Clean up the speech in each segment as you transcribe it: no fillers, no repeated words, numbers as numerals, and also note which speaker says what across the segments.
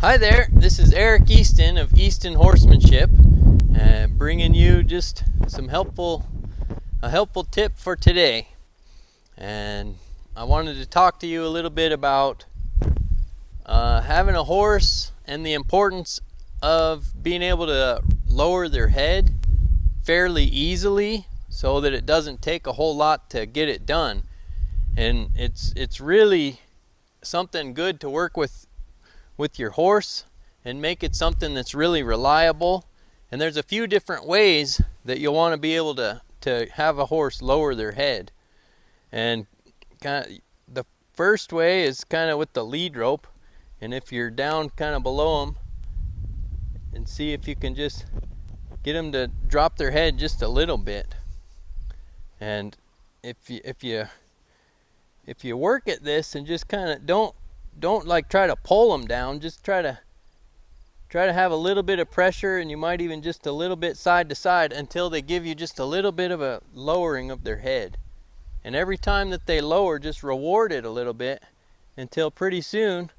Speaker 1: Hi there, this is Eric Easton of Easton Horsemanship, bringing you just a helpful tip for today. And I wanted to talk to you a little bit about having a horse and the importance of being able to lower their head fairly easily so that it doesn't take a whole lot to get it done. And it's really something good to work with your horse and make it something that's really reliable. And there's a few different ways that you'll want to be able to have a horse lower their head. And the first way is kind of with the lead rope. And if you're down kind of below them, and see if you can just get them to drop their head just a little bit. And if you work at this and just kind of don't like try to pull them down, just try to have a little bit of pressure, and you might even just a little bit side to side until they give you just a little bit of a lowering of their head. And every time that they lower, just reward it a little bit until pretty soon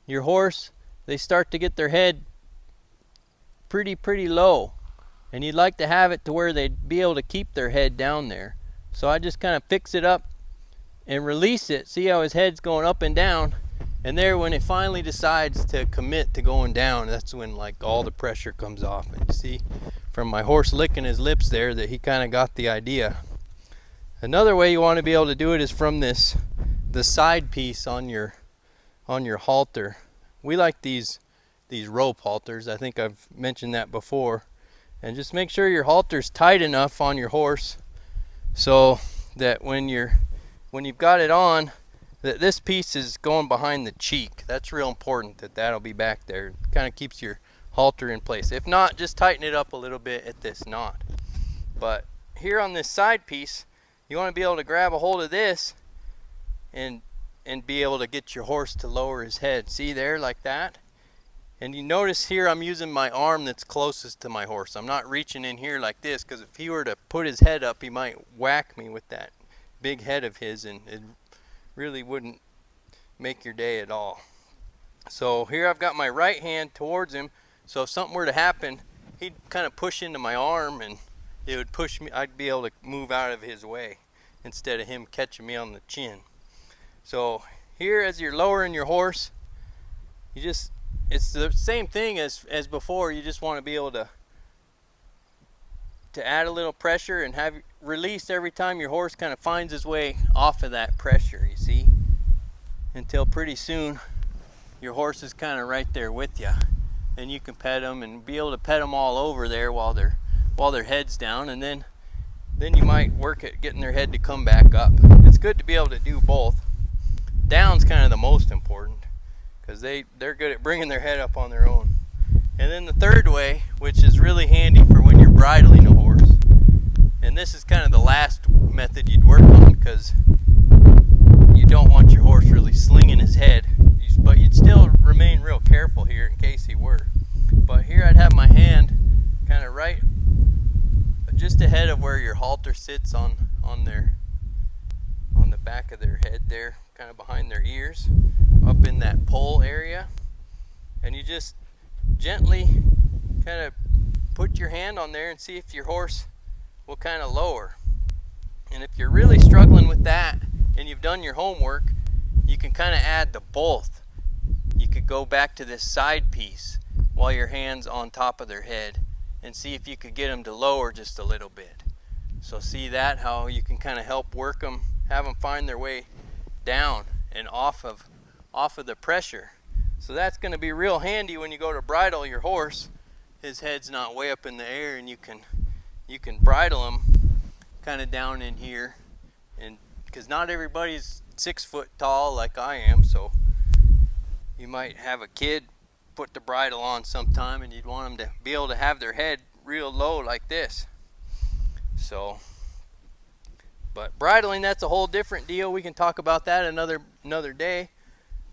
Speaker 1: your horse, they start to get their head pretty low. And you'd like to have it to where they'd be able to keep their head down there. So I just kind of fix it up and release it. See how his head's going up and down. And there, when it finally decides to commit to going down, that's when like all the pressure comes off. And you see from my horse licking his lips there that he kind of got the idea. Another way you want to be able to do it is from the side piece on your halter. We like these rope halters. I think I've mentioned that before. And just make sure your halter's tight enough on your horse so that when you've got it on, that this piece is going behind the cheek. That's real important, that'll be back there. It kind of keeps your halter in place. If not, just tighten it up a little bit at this knot. But here on this side piece, you want to be able to grab a hold of this and be able to get your horse to lower his head. See there, like that? And you notice here I'm using my arm that's closest to my horse. I'm not reaching in here like this, because if he were to put his head up, he might whack me with that big head of his, and it really wouldn't make your day at all. So here I've got my right hand towards him, so if something were to happen, he'd kind of push into my arm and it would push me. I'd be able to move out of his way instead of him catching me on the chin. So here, as you're lowering your horse, it's the same thing as before. You just want to be able to add a little pressure and have release every time your horse kind of finds his way off of that pressure, you see, until pretty soon your horse is kind of right there with you, and you can pet them and be able to pet them all over there while their head's down, and then you might work at getting their head to come back up. It's good to be able to do both. Down's kind of the most important, because they're good at bringing their head up on their own. And then the third way, which is really handy for when you're bridling a horse, and this is kind of the last method you'd work on, because you don't want your horse really slinging his head, but you'd still remain real careful here in case he were. But here I'd have my hand kind of right just ahead of where your halter sits on the back of their head there, kind of behind their ears, up in that pole area, and you just gently kind of put your hand on there and see if your horse will kind of lower. And if you're really struggling with that and you've done your homework, you can kind of add to both. You could go back to this side piece while your hand's on top of their head and see if you could get them to lower just a little bit. So see that, how you can kind of help work them, have them find their way down and off of the pressure. So that's going to be real handy when you go to bridle your horse. His head's not way up in the air, and you can bridle him kind of down in here, and because not everybody's 6 foot tall like I am, so you might have a kid put the bridle on sometime, and you'd want them to be able to have their head real low like this. So, but bridling, that's a whole different deal. We can talk about that another day.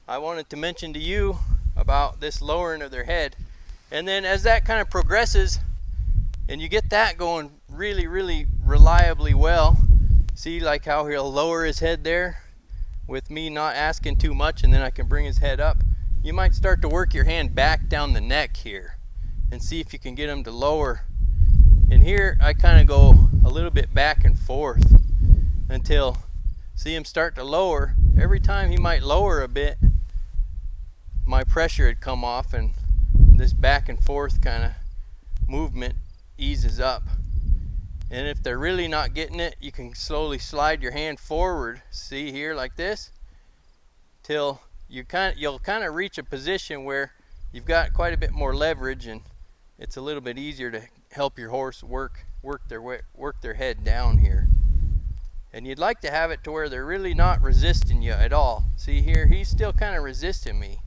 Speaker 1: I wanted to mention to you about this lowering of their head. And then as that kind of progresses and you get that going really reliably well, see like how he'll lower his head there with me not asking too much, and then I can bring his head up. you might start to work your hand back down the neck here and see if you can get him to lower. And here I kind of go a little bit back and forth until see him start to lower. Every time he might lower a bit, my pressure had come off, and this back and forth kind of movement eases up. And if they're really not getting it, you can slowly slide your hand forward, see here, like this, till you'll kind of reach a position where you've got quite a bit more leverage, and it's a little bit easier to help your horse work their head down here. And you'd like to have it to where they're really not resisting you at all. See here, he's still kind of resisting me.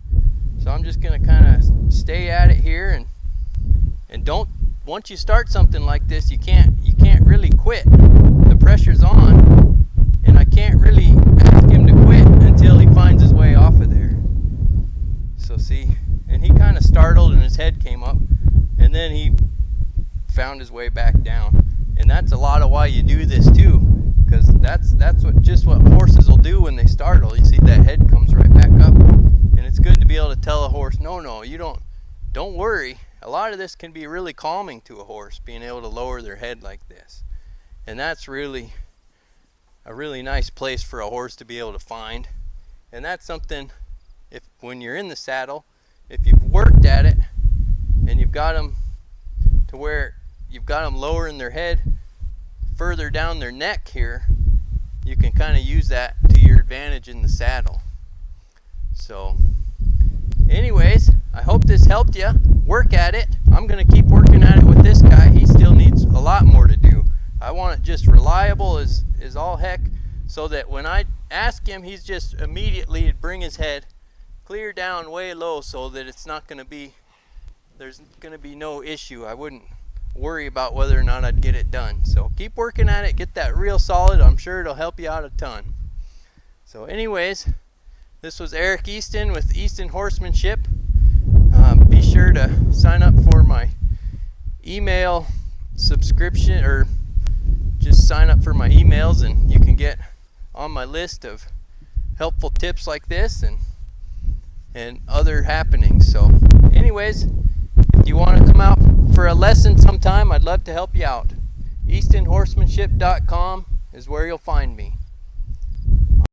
Speaker 1: So I'm just going to kind of stay at it here, and don't, once you start something like this, you can't really quit. The pressure's on, and I can't really ask him to quit until he finds his way off of there. So see, and he kind of startled and his head came up, and then he found his way back down. And that's a lot of why you do this too, because that's what horses will do when they startle. You see that head comes right back up, and it's good to be able to tell a horse, no, you don't worry. A lot of this can be really calming to a horse, being able to lower their head like this. And that's really a really nice place for a horse to be able to find. And that's something, when you're in the saddle, if you've worked at it and you've got them to where you've got them lowering their head further down their neck here, you can kind of use that to your advantage in the saddle. So anyways, I hope this helped you. Work at it. I'm going to keep working at it with this guy. He still needs a lot more to do. I want it just reliable as all heck, so that when I ask him, he's just immediately to bring his head clear down way low, so that it's not going to be, there's going to be no issue. I wouldn't worry about whether or not I'd get it done. So keep working at it, get that real solid. I'm sure it'll help you out a ton. So anyways, this was Eric Easton with Easton Horsemanship. Be sure to sign up for my email subscription, or just sign up for my emails, and you can get on my list of helpful tips like this and other happenings. So anyways, if you want to come out for a lesson sometime, I'd love to help you out. EastonHorsemanship.com is where you'll find me.